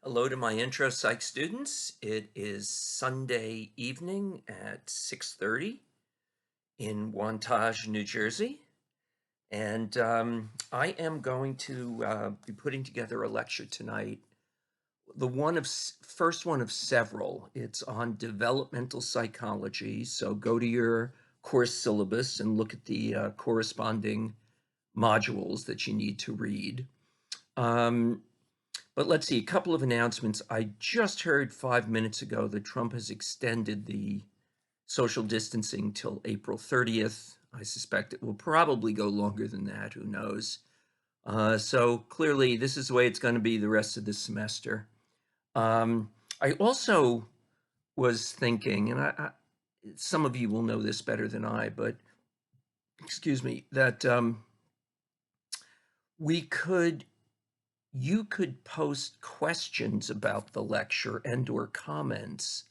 Hello to my intro psych students. It is Sunday evening at 6:30 in Wantage, New Jersey, and I am going to be putting together a lecture tonight. First one of several. It's on developmental psychology. So go to your course syllabus and look at the corresponding modules that you need to read. Um, But let's see, a couple of announcements. I just heard 5 minutes ago that Trump has extended the social distancing till April 30th. I suspect it will probably go longer than that. Who knows? So clearly, this is the way it's going to be the rest of the semester. I also was thinking, and some of you will know this better than I, but excuse me, that we could you could post questions about the lecture and or comments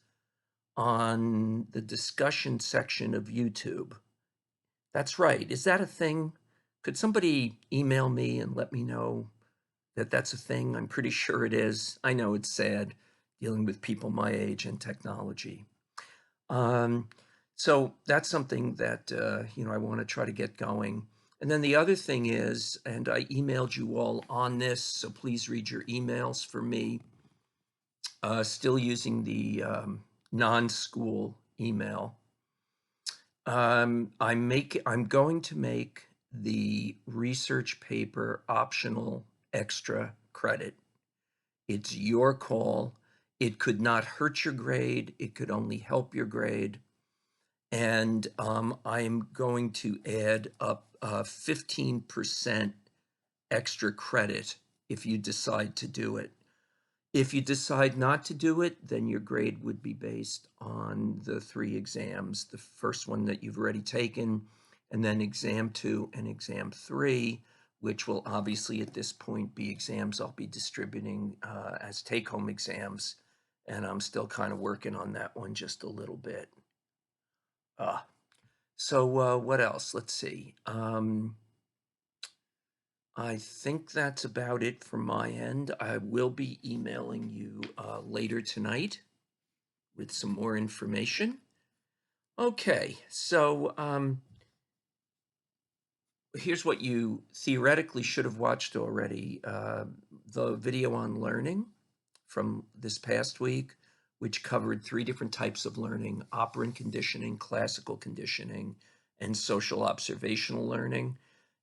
on the discussion section of YouTube. That's right. Is that a thing? Could somebody email me and let me know that that's a thing? I'm pretty sure it is. I know it's sad dealing with people my age and technology. Um, so that's something that I want to try to get going. And then the other thing is, and I emailed you all on this, so please read your emails for me. Still using the non-school email. I'm going to make the research paper optional extra credit. It's your call. It could not hurt your grade. It could only help your grade. And I'm going to add up 15% extra credit if you decide to do it. If you decide not to do it, then your grade would be based on the three exams, the first one that you've already taken, and then exam 2 and exam 3, which will obviously at this point be exams I'll be distributing as take-home exams, and I'm still kind of working on that one just a little bit. So what else? Let's see. I think that's about it from my end. I will be emailing you later tonight with some more information. Okay, so here's what you theoretically should have watched already. The video on learning from this past week, which covered 3 different types of learning: operant conditioning, classical conditioning, and social observational learning.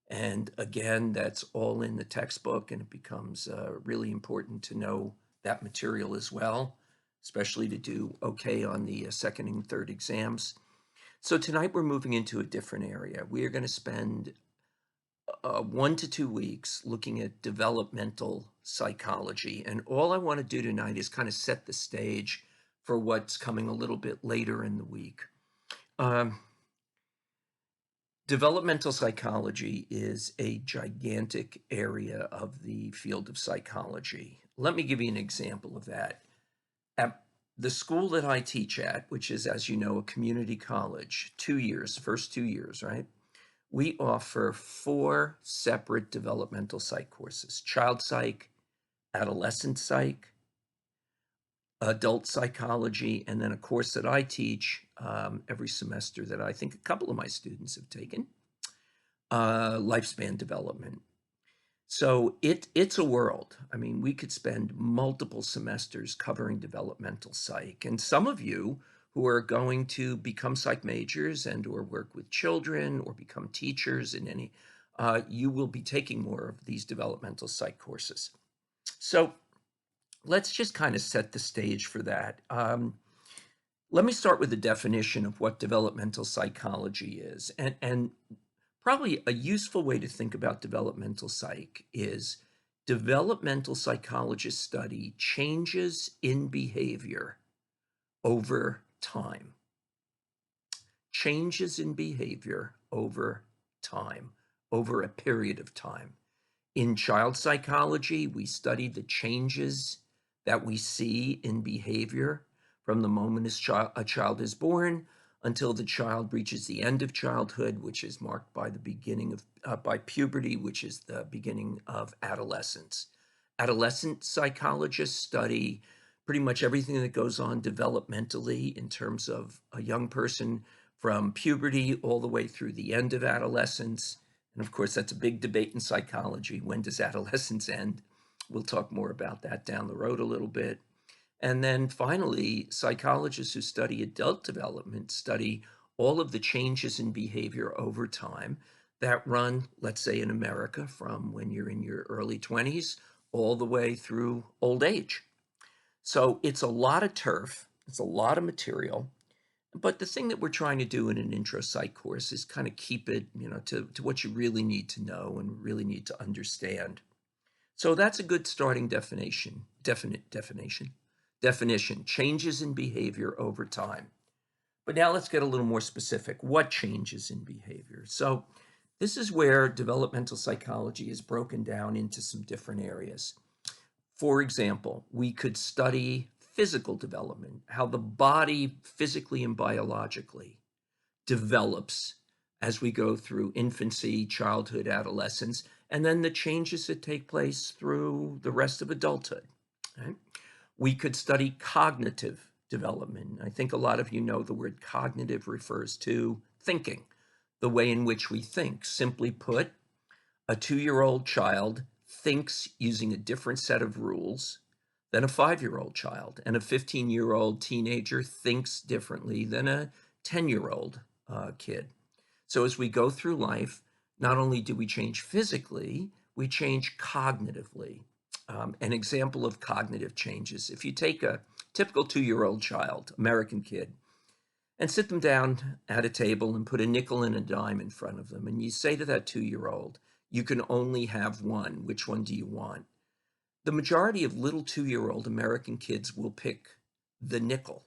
And again, that's all in the textbook, and it becomes really important to know that material as well, especially to do okay on the second and third exams. So tonight we're moving into a different area. We are going to spend 1 to 2 weeks looking at developmental psychology. And all I want to do tonight is kind of set the stage for what's coming a little bit later in the week. Developmental psychology is a gigantic area of the field of psychology. Let me give you an example of that. At the school that I teach at, which is, as you know, a community college, 2 years, first 2 years, right? We offer 4 separate developmental psych courses: child psych, adolescent psych, adult psychology, and then a course that I teach every semester that I think a couple of my students have taken, lifespan development. So it's a world. I mean, we could spend multiple semesters covering developmental psych. And some of you who are going to become psych majors and or work with children or become teachers in any, you will be taking more of these developmental psych courses. So let's just kind of set the stage for that. Let me start with the definition of what developmental psychology is. And probably a useful way to think about developmental psych is developmental psychologists study changes in behavior over time. Changes in behavior over time, over a period of time. In child psychology, we study the changes that we see in behavior from the moment a child is born until the child reaches the end of childhood, which is marked by the beginning of by puberty, which is the beginning of adolescence. Adolescent psychologists study pretty much everything that goes on developmentally in terms of a young person from puberty all the way through the end of adolescence. And of course, that's a big debate in psychology. When does adolescence end? We'll talk more about that down the road a little bit. And then finally, psychologists who study adult development study all of the changes in behavior over time that run, let's say in America, from when you're in your early 20s all the way through old age. So it's a lot of turf, it's a lot of material. But the thing that we're trying to do in an intro psych course is kind of keep it, to what you really need to know and really need to understand. So that's a good starting definition, changes in behavior over time. But now let's get a little more specific. What changes in behavior? So this is where developmental psychology is broken down into some different areas. For example, we could study physical development, how the body physically and biologically develops as we go through infancy, childhood, adolescence, and then the changes that take place through the rest of adulthood. Right? We could study cognitive development. I think a lot of you know the word cognitive refers to thinking, the way in which we think. Simply put, a 2-year-old child thinks using a different set of rules than a 5-year-old child, and a 15-year-old teenager thinks differently than a 10-year-old kid. So as we go through life, not only do we change physically, we change cognitively. An example of cognitive changes, if you take a typical 2-year-old child, American kid, and sit them down at a table and put a nickel and a dime in front of them, and you say to that 2-year-old, you can only have one. Which one do you want? The majority of little 2-year-old American kids will pick the nickel,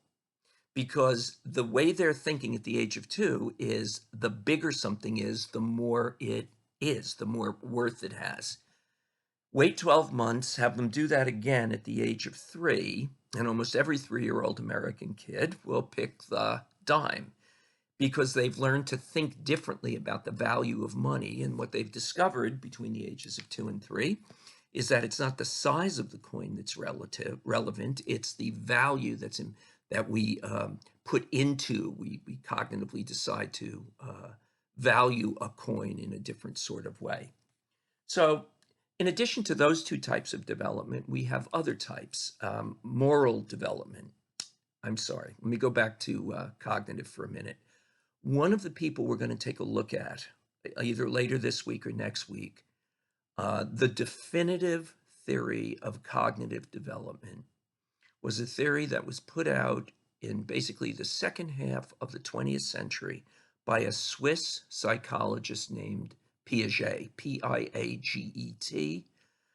because the way they're thinking at the age of 2 is the bigger something is, the more it is, the more worth it has. Wait 12 months, have them do that again at the age of 3, and almost every 3-year-old American kid will pick the dime, because they've learned to think differently about the value of money. And what they've discovered between the ages of 2 and 3 is that it's not the size of the coin that's relevant, it's the value that we put into, we cognitively decide to value a coin in a different sort of way. So in addition to those two types of development, we have other types. Moral development. I'm sorry, let me go back to cognitive for a minute. One of the people we're going to take a look at, either later this week or next week, the definitive theory of cognitive development was a theory that was put out in basically the second half of the 20th century by a Swiss psychologist named Piaget, Piaget.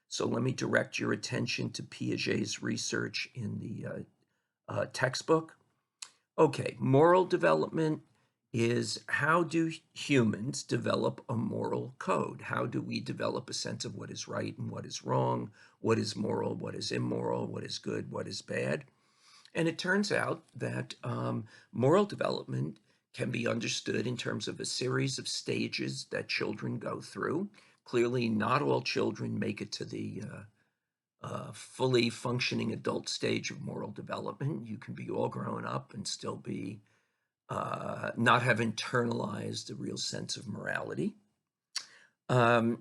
So let me direct your attention to Piaget's research in the textbook. Okay, moral development is, how do humans develop a moral code? How do we develop a sense of what is right and what is wrong, what is moral, what is immoral, what is good, what is bad? And it turns out that moral development can be understood in terms of a series of stages that children go through. Clearly, not all children make it to the fully functioning adult stage of moral development. You can be all grown up and still be not have internalized a real sense of morality. The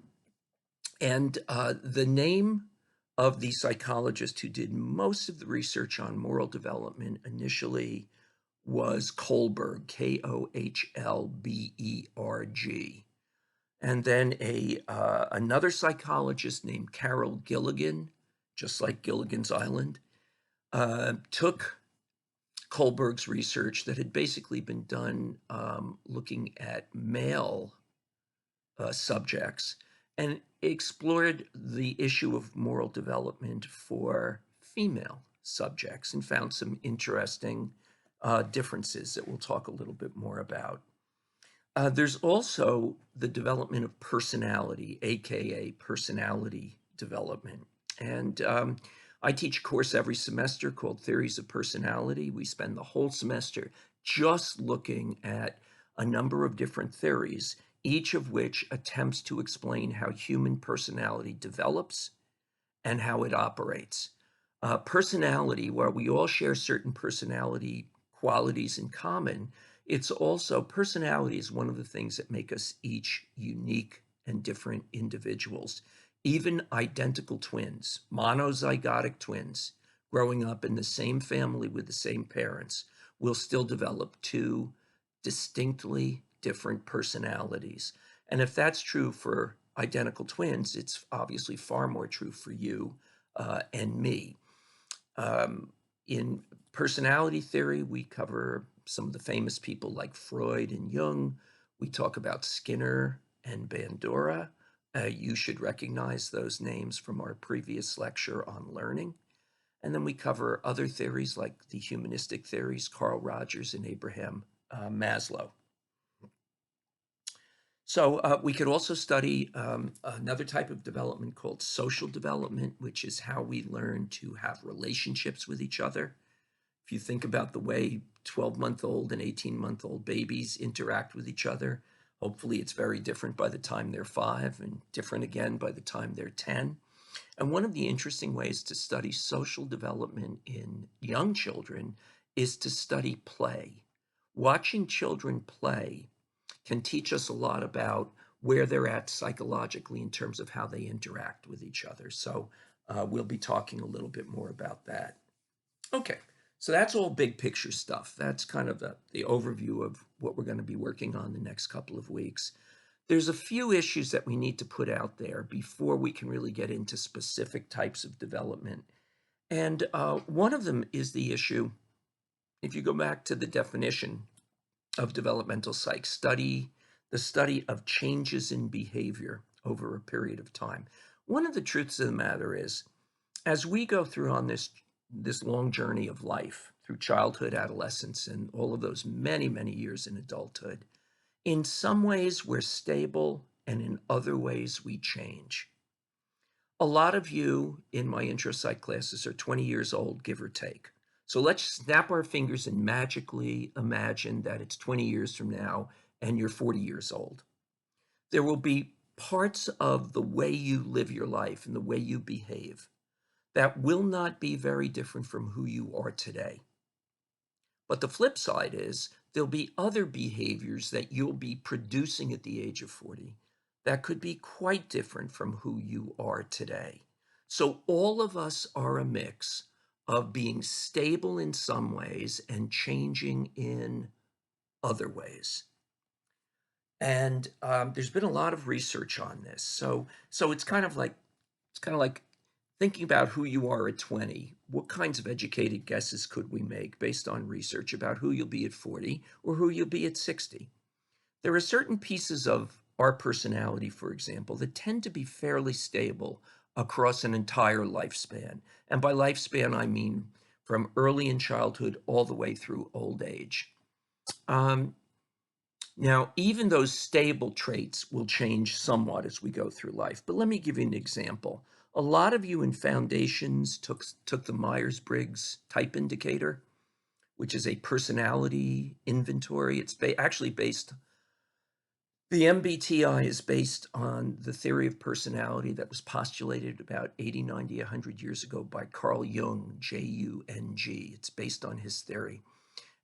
name of the psychologist who did most of the research on moral development initially was Kohlberg, Kohlberg. And then another psychologist named Carol Gilligan, just like Gilligan's Island, took Kohlberg's research that had basically been done looking at male subjects, and explored the issue of moral development for female subjects, and found some interesting differences that we'll talk a little bit more about. There's also the development of personality, aka personality development. And I teach a course every semester called Theories of Personality. We spend the whole semester just looking at a number of different theories, each of which attempts to explain how human personality develops and how it operates. Personality, where we all share certain personality qualities in common, it's also personality is one of the things that make us each unique and different individuals. Even identical twins, monozygotic twins, growing up in the same family with the same parents, will still develop two distinctly different personalities. And if that's true for identical twins, it's obviously far more true for you and me. In personality theory, we cover some of the famous people like Freud and Jung. We talk about Skinner and Bandura. You should recognize those names from our previous lecture on learning. And then we cover other theories like the humanistic theories, Carl Rogers and Abraham Maslow. So we could also study another type of development called social development, which is how we learn to have relationships with each other. If you think about the way 12-month-old and 18-month-old babies interact with each other, hopefully it's very different by the time they're 5 and different again by the time they're 10. And one of the interesting ways to study social development in young children is to study play. Watching children play can teach us a lot about where they're at psychologically in terms of how they interact with each other. So we'll be talking a little bit more about that. Okay, so that's all big picture stuff. That's kind of the overview of what we're going to be working on the next couple of weeks. There's a few issues that we need to put out there before we can really get into specific types of development. And one of them is the issue, if you go back to the definition of developmental psych, the study of changes in behavior over a period of time. One of the truths of the matter is, as we go through on this long journey of life, through childhood, adolescence, and all of those many, many years in adulthood, in some ways we're stable, and in other ways we change. A lot of you in my intro psych classes are 20 years old, give or take. So let's snap our fingers and magically imagine that it's 20 years from now and you're 40 years old. There will be parts of the way you live your life and the way you behave that will not be very different from who you are today. But the flip side is there'll be other behaviors that you'll be producing at the age of 40 that could be quite different from who you are today. So all of us are a mix of being stable in some ways and changing in other ways. And there's been a lot of research on this. So it's kind of like thinking about who you are at 20. What kinds of educated guesses could we make based on research about who you'll be at 40 or who you'll be at 60? There are certain pieces of our personality, for example, that tend to be fairly stable across an entire lifespan. And by lifespan, I mean from early in childhood all the way through old age. Now, even those stable traits will change somewhat as we go through life. But let me give you an example. A lot of you in foundations took the Myers-Briggs type indicator, which is a personality inventory. It's actually based, the MBTI is based on the theory of personality that was postulated about 80, 90, 100 years ago by Carl Jung, Jung. It's based on his theory.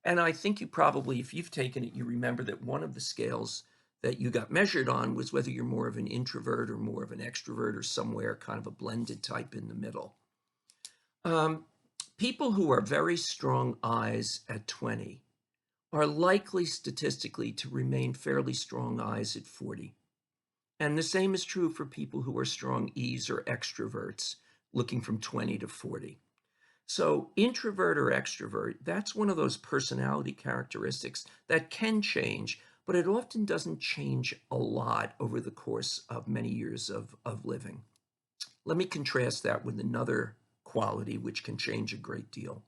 And I think you probably, if you've taken it, you remember that one of the scales that you got measured on was whether you're more of an introvert or more of an extrovert or somewhere kind of a blended type in the middle. People who are very strong I's at 20 are likely statistically to remain fairly strong I's at 40. And the same is true for people who are strong E's or extroverts looking from 20 to 40. So introvert or extrovert, that's one of those personality characteristics that can change, but it often doesn't change a lot over the course of many years of living. Let me contrast that with another quality which can change a great deal.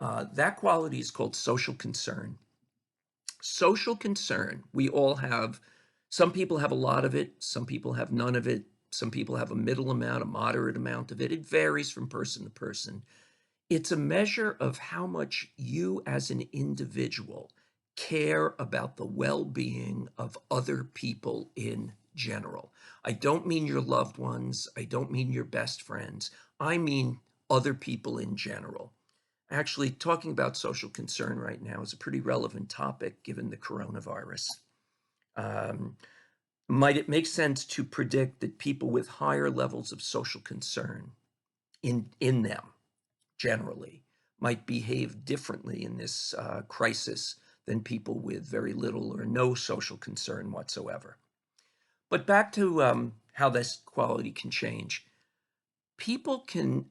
That quality is called social concern. Social concern, we all have, some people have a lot of it, some people have none of it, some people have a middle amount, a moderate amount of it. It varies from person to person. It's a measure of how much you as an individual care about the well-being of other people in general. I don't mean your loved ones. I don't mean your best friends. I mean other people in general. Actually, talking about social concern right now is a pretty relevant topic given the coronavirus. Um, might it make sense to predict that people with higher levels of social concern in them generally might behave differently in this crisis than people with very little or no social concern whatsoever? But back to how this quality can change. People can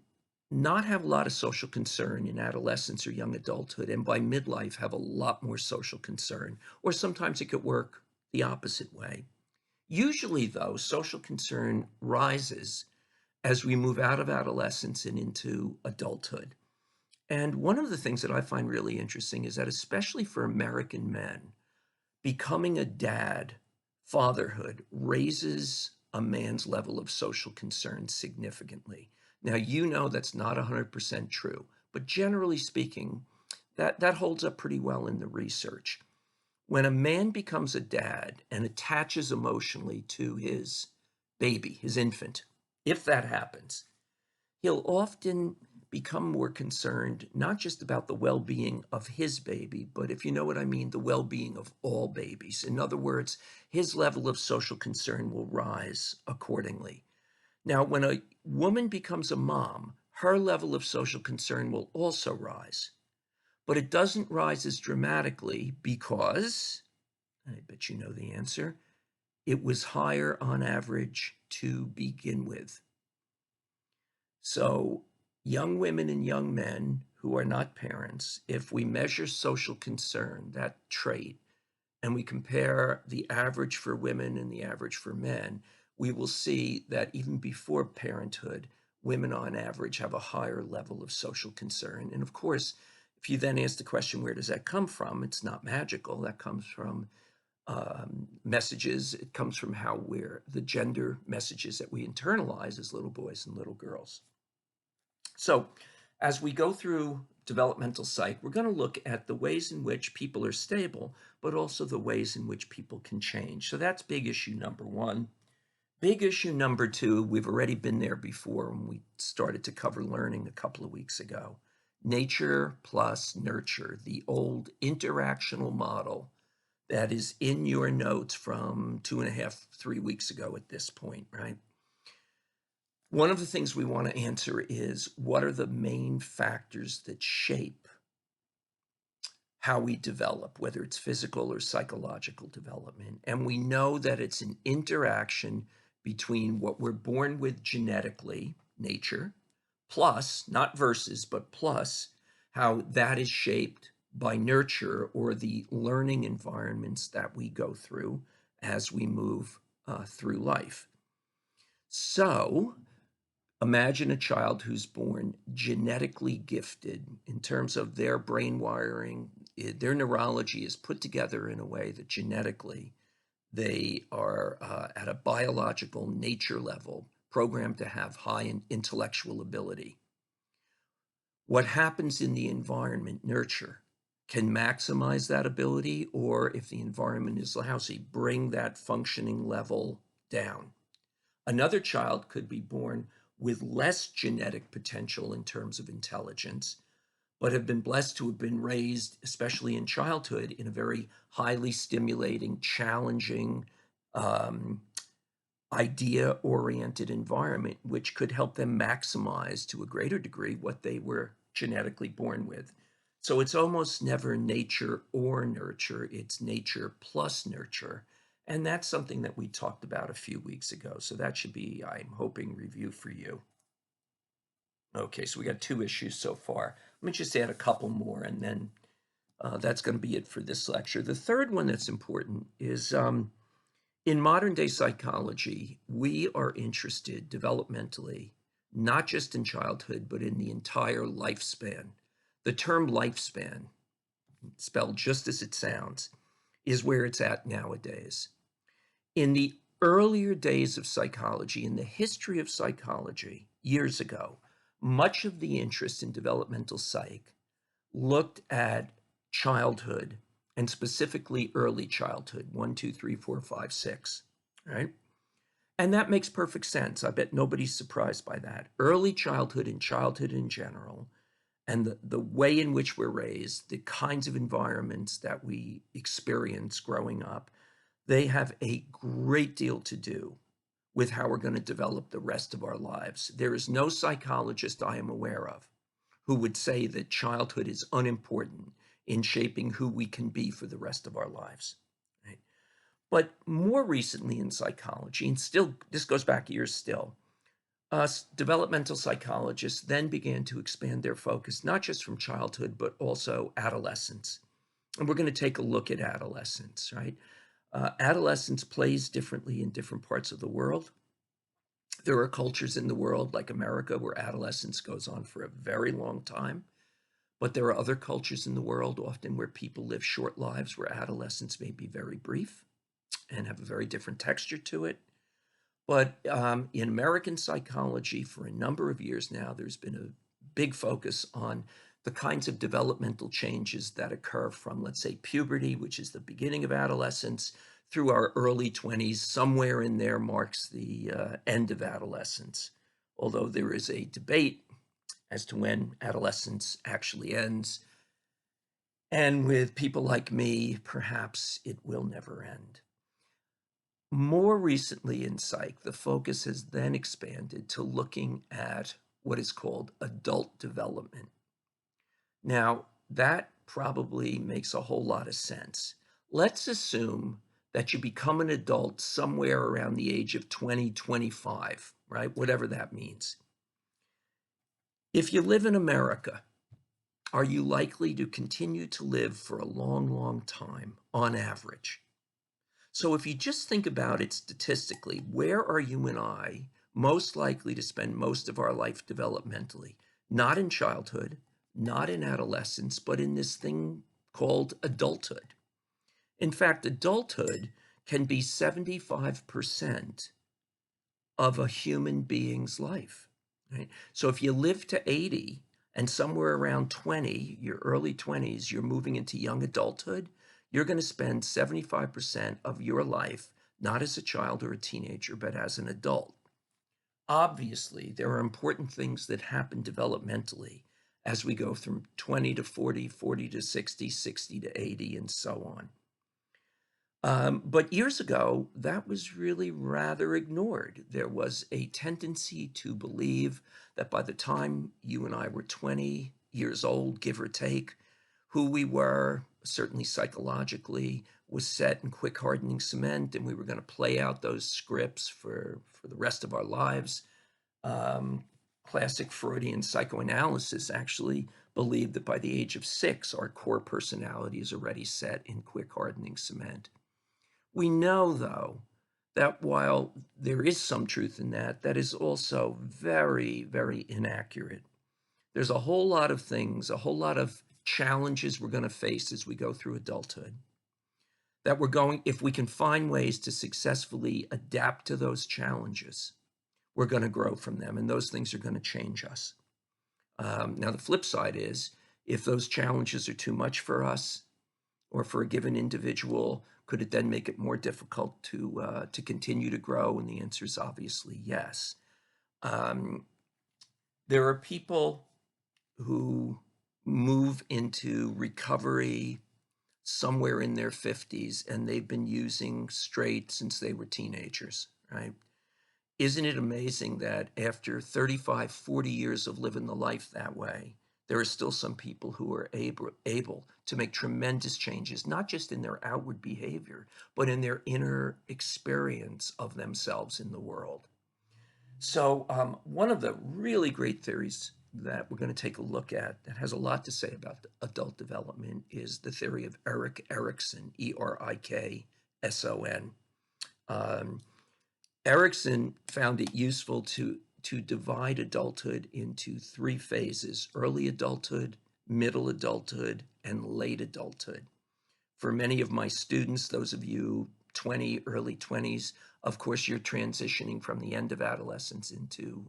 not have a lot of social concern in adolescence or young adulthood, and by midlife have a lot more social concern, or sometimes it could work the opposite way. Usually, though, social concern rises as we move out of adolescence and into adulthood. And one of the things that I find really interesting is that, especially for American men, becoming a dad, fatherhood, raises a man's level of social concern significantly. Now, you know that's not 100% true, but generally speaking, that holds up pretty well in the research. When a man becomes a dad and attaches emotionally to his baby, his infant, if that happens, he'll often become more concerned, not just about the well-being of his baby, but if you know what I mean, the well-being of all babies. In other words, his level of social concern will rise accordingly. Now, when a woman becomes a mom, her level of social concern will also rise, but it doesn't rise as dramatically because, I bet you know the answer, it was higher on average to begin with. So, young women and young men who are not parents, if we measure social concern, that trait, and we compare the average for women and the average for men, we will see that even before parenthood, women on average have a higher level of social concern. And of course, if you then ask the question, where does that come from? It's not magical. That comes from messages. It comes from how we're the gender messages that we internalize as little boys and little girls. So, as we go through developmental psych, we're going to look at the ways in which people are stable, but also the ways in which people can change. So that's big issue number one. Big issue number two, we've already been there before when we started to cover learning a couple of weeks ago. Nature plus nurture, the old interactional model that is in your notes from 2.5, 3 weeks ago at this point, right? One of the things we want to answer is, what are the main factors that shape how we develop, whether it's physical or psychological development? And we know that it's an interaction between what we're born with genetically, nature, plus, not versus, but plus, how that is shaped by nurture, or the learning environments that we go through as we move through life. So, imagine a child who's born genetically gifted in terms of their brain wiring. Their neurology is put together in a way that genetically they are at a biological nature level programmed to have high intellectual ability. What happens in the environment, nurture, can maximize that ability, or if the environment is lousy, bring that functioning level down. Another child could be born with less genetic potential in terms of intelligence, but have been blessed to have been raised, especially in childhood, in a very highly stimulating, challenging, idea-oriented environment, which could help them maximize to a greater degree what they were genetically born with. So it's almost never nature or nurture, it's nature plus nurture. And that's something that we talked about a few weeks ago. So that should be, I'm hoping, review for you. Okay, so we got 2 issues so far. Let me just add a couple more, and then that's going to be it for this lecture. The third one that's important is, in modern day psychology, we are interested developmentally, not just in childhood, but in the entire lifespan. The term lifespan, spelled just as it sounds, is where it's at nowadays. In the earlier days of psychology, in the history of psychology, years ago, much of the interest in developmental psych looked at childhood, and specifically early childhood, 1, 2, 3, 4, 5, 6, right? And that makes perfect sense. I bet nobody's surprised by that. Early childhood and childhood in general, and the way in which we're raised, the kinds of environments that we experience growing up, they have a great deal to do with how we're going to develop the rest of our lives. There is no psychologist I am aware of who would say that childhood is unimportant in shaping who we can be for the rest of our lives. Right? But more recently in psychology, and still, this goes back years still, developmental psychologists then began to expand their focus, not just from childhood, but also adolescence. And we're going to take a look at adolescence, right? Adolescence plays differently in different parts of the world. There are cultures in the world like America where adolescence goes on for a very long time. But there are other cultures in the world, often where people live short lives, where adolescence may be very brief and have a very different texture to it. But in American psychology, for a number of years now, there's been a big focus on the kinds of developmental changes that occur from, let's say, puberty, which is the beginning of adolescence, through our early 20s. Somewhere in there marks the end of adolescence, although there is a debate as to when adolescence actually ends. And with people like me, perhaps it will never end. More recently in psych, the focus has then expanded to looking at what is called adult development. Now, that probably makes a whole lot of sense. Let's assume that you become an adult somewhere around the age of 20, 25, right? Whatever that means. If you live in America, are you likely to continue to live for a long, long time on average? So if you just think about it statistically, where are you and I most likely to spend most of our life developmentally? Not in childhood, not in adolescence, but in this thing called adulthood. In fact, adulthood can be 75% of a human being's life. Right? So if you live to 80 and somewhere around 20, your early 20s, you're moving into young adulthood, you're going to spend 75% of your life not as a child or a teenager, but as an adult. Obviously, there are important things that happen developmentally as we go from 20 to 40, 40 to 60, 60 to 80, and so on. But years ago, that was really rather ignored. There was a tendency to believe that by the time you and I were 20 years old, give or take, who we were, certainly psychologically, was set in quick hardening cement, and we were going to play out those scripts for the rest of our lives. Classic Freudian psychoanalysis actually believed that by the age of 6, our core personality is already set in quick hardening cement. We know, though, that while there is some truth in that, that is also very, very inaccurate. There's a whole lot of things, a whole lot of challenges we're going to face as we go through adulthood. That we're going, if we can find ways to successfully adapt to those challenges, we're going to grow from them, and those things are going to change us. Now, the flip side is, if those challenges are too much for us or for a given individual, could it then make it more difficult to continue to grow? And the answer is obviously yes. There are people who move into recovery somewhere in their 50s, and they've been using straight since they were teenagers, right? Isn't it amazing that after 35, 40 years of living the life that way, there are still some people who are able to make tremendous changes, not just in their outward behavior, but in their inner experience of themselves in the world. So one of the really great theories that we're going to take a look at that has a lot to say about adult development is the theory of Erik Erikson, Erikson. Erikson found it useful to divide adulthood into 3 phases: early adulthood, middle adulthood, and late adulthood. For many of my students, those of you 20, early 20s, of course, you're transitioning from the end of adolescence into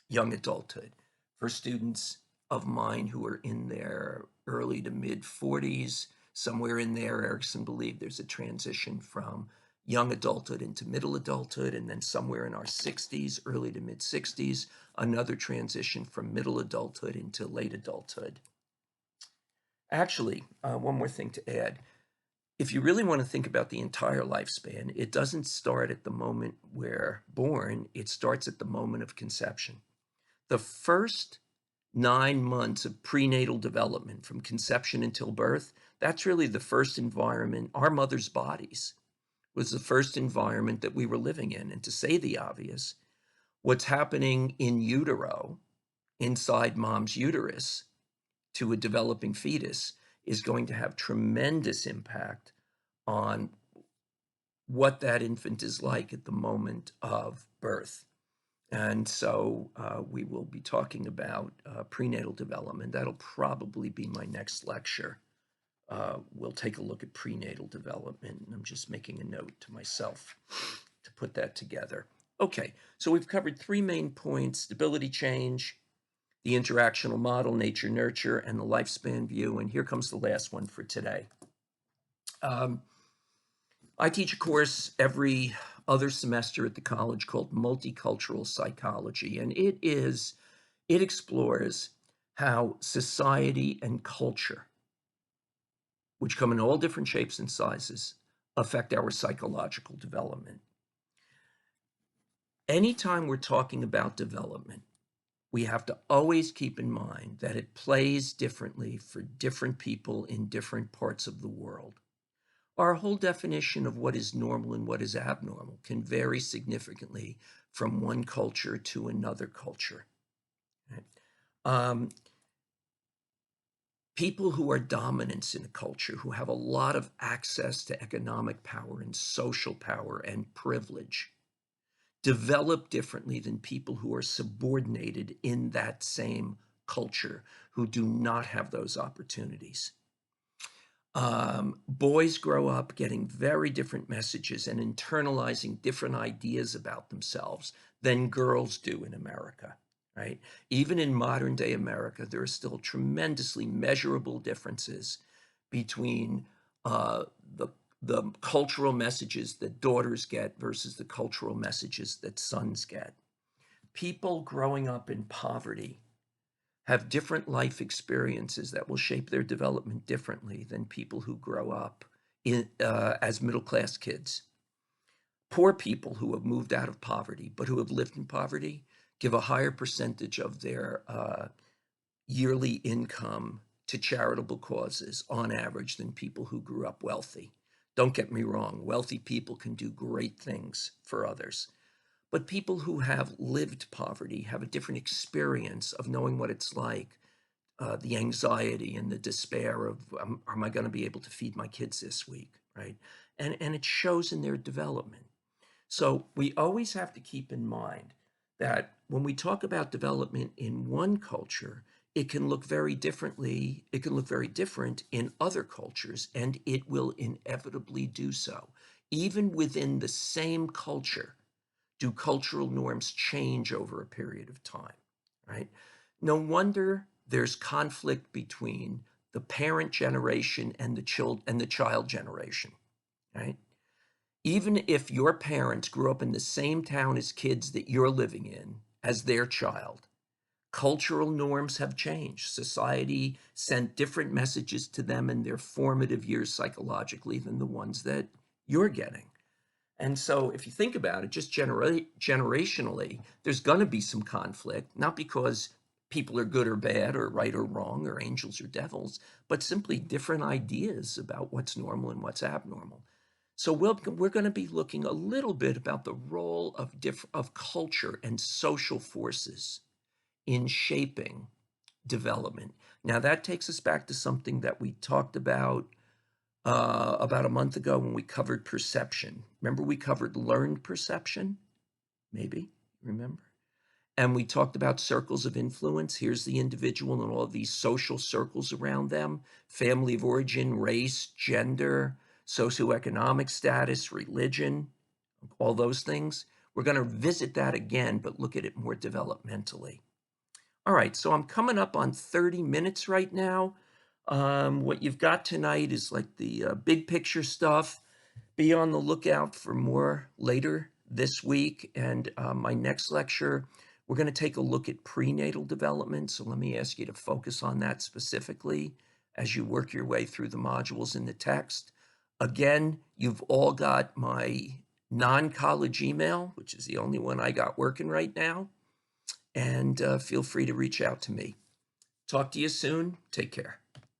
young adulthood. For students of mine who are in their early to mid 40s, somewhere in there, Erikson believed there's a transition from young adulthood into middle adulthood, and then somewhere in our 60s, early to mid 60s, another transition from middle adulthood into late adulthood. Actually, one more thing to add. If you really want to think about the entire lifespan, it doesn't start at the moment we're born, it starts at the moment of conception. The first 9 months of prenatal development from conception until birth, that's really the first environment. Our mother's bodies was the first environment that we were living in. And to say the obvious, what's happening in utero, inside mom's uterus, to a developing fetus is going to have tremendous impact on what that infant is like at the moment of birth. And so we will be talking about prenatal development. That'll probably be my next lecture. We'll take a look at prenatal development, and I'm just making a note to myself to put that together. Okay, so we've covered three main points: stability change, the interactional model, nature nurture, and the lifespan view. And here comes the last one for today. I teach a course every other semester at the college called Multicultural Psychology, and it explores how society and culture, which come in all different shapes and sizes, affect our psychological development. Anytime we're talking about development, we have to always keep in mind that it plays differently for different people in different parts of the world. Our whole definition of what is normal and what is abnormal can vary significantly from one culture to another culture. Right? People who are dominants in a culture, who have a lot of access to economic power and social power and privilege, develop differently than people who are subordinated in that same culture, who do not have those opportunities. Boys grow up getting very different messages and internalizing different ideas about themselves than girls do in America, right? Even in modern day America, there are still tremendously measurable differences between the cultural messages that daughters get versus the cultural messages that sons get. People growing up in poverty have different life experiences that will shape their development differently than people who grow up as middle-class kids. Poor people who have moved out of poverty, but who have lived in poverty, give a higher percentage of their yearly income to charitable causes on average than people who grew up wealthy. Don't get me wrong, wealthy people can do great things for others. But people who have lived poverty have a different experience of knowing what it's like, the anxiety and the despair of, am I going to be able to feed my kids this week, right? And it shows in their development. So we always have to keep in mind that when we talk about development in one culture, it can look very differently. It can look very different in other cultures, and it will inevitably do so. Even within the same culture, do cultural norms change over a period of time, right? No wonder there's conflict between the parent generation and the child generation, right? Even if your parents grew up in the same town as kids that you're living in as their child, cultural norms have changed. Society sent different messages to them in their formative years psychologically than the ones that you're getting. And so if you think about it, just generationally, there's going to be some conflict, not because people are good or bad or right or wrong or angels or devils, but simply different ideas about what's normal and what's abnormal. So we're going to be looking a little bit about the role of culture and social forces in shaping development. Now that takes us back to something that we talked about a month ago when we covered perception. Remember, we covered learned perception? Maybe, remember? And we talked about circles of influence. Here's the individual and all of these social circles around them: family of origin, race, gender, socioeconomic status, religion, all those things. We're going to visit that again, but look at it more developmentally. All right, so I'm coming up on 30 minutes right now. What you've got tonight is like the big picture stuff. Be on the lookout for more later this week. And my next lecture, we're going to take a look at prenatal development. So let me ask you to focus on that specifically as you work your way through the modules in the text. Again, you've all got my non-college email, which is the only one I got working right now. And feel free to reach out to me. Talk to you soon. Take care.